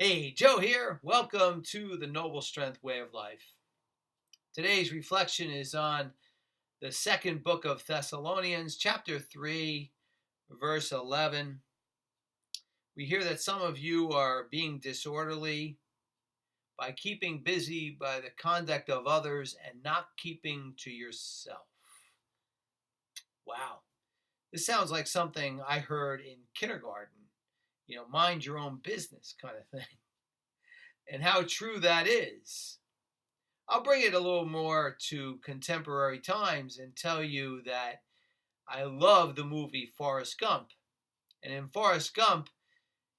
Hey, Joe here. Welcome to the Noble Strength Way of Life. Today's reflection is on the second book of Thessalonians, chapter 3, verse 11. We hear that some of you are being disorderly by keeping busy by the conduct of others and not keeping to yourself. Wow. This sounds like something I heard in kindergarten. Mind your own business kind of thing. And how true that is. I'll bring it a little more to contemporary times and tell you that I love the movie Forrest Gump. And in Forrest Gump,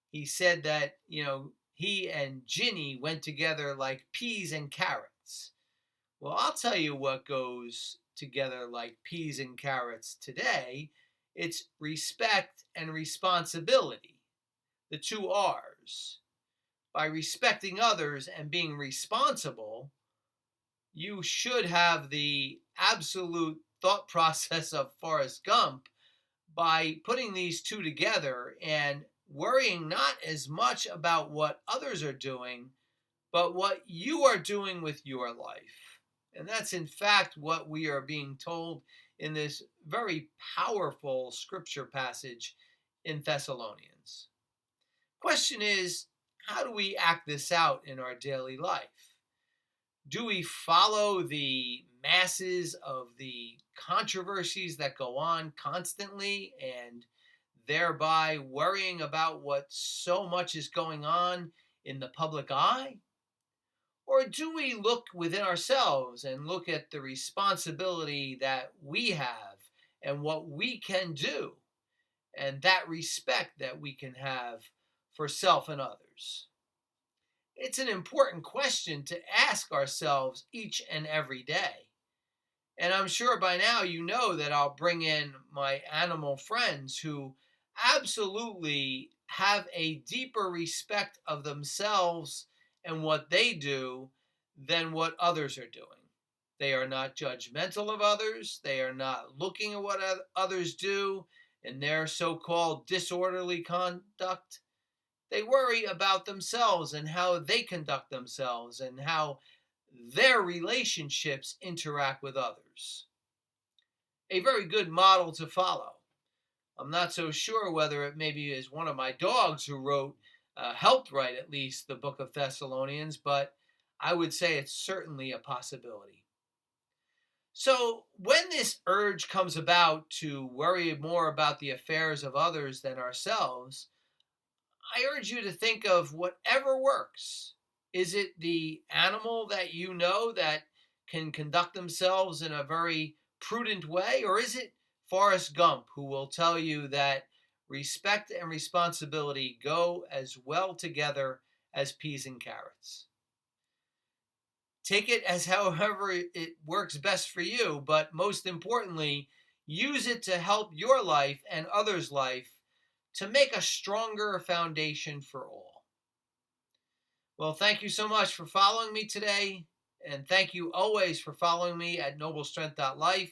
he said that, he and Ginny went together like peas and carrots. Well, I'll tell you what goes together like peas and carrots today. It's respect and responsibility, the two R's. By respecting others and being responsible, you should have the absolute thought process of Forrest Gump by putting these two together and worrying not as much about what others are doing, but what you are doing with your life. And that's in fact what we are being told in this very powerful scripture passage in Thessalonians. Question is, how do we act this out in our daily life? Do we follow the masses of the controversies that go on constantly and thereby worrying about what so much is going on in the public eye? Or do we look within ourselves and look at the responsibility that we have and what we can do and that respect that we can have for self and others? It's an important question to ask ourselves each and every day. And I'm sure by now you know that I'll bring in my animal friends who absolutely have a deeper respect of themselves and what they do than what others are doing. They are not judgmental of others. They are not looking at what others do in their so-called disorderly conduct. They worry about themselves and how they conduct themselves and how their relationships interact with others. A very good model to follow. I'm not so sure whether it maybe is one of my dogs who helped write at least the book of Thessalonians, but I would say it's certainly a possibility. So when this urge comes about to worry more about the affairs of others than ourselves, I urge you to think of whatever works. Is it the animal that you know that can conduct themselves in a very prudent way? Or is it Forrest Gump who will tell you that respect and responsibility go as well together as peas and carrots? Take it as however it works best for you, but most importantly, use it to help your life and others' life to make a stronger foundation for all. Well, thank you so much for following me today, and thank you always for following me at noblestrength.life.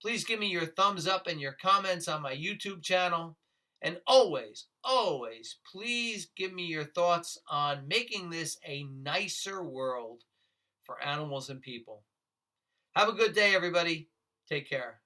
Please give me your thumbs up and your comments on my YouTube channel, and always, always, please give me your thoughts on making this a nicer world for animals and people. Have a good day, everybody. Take care.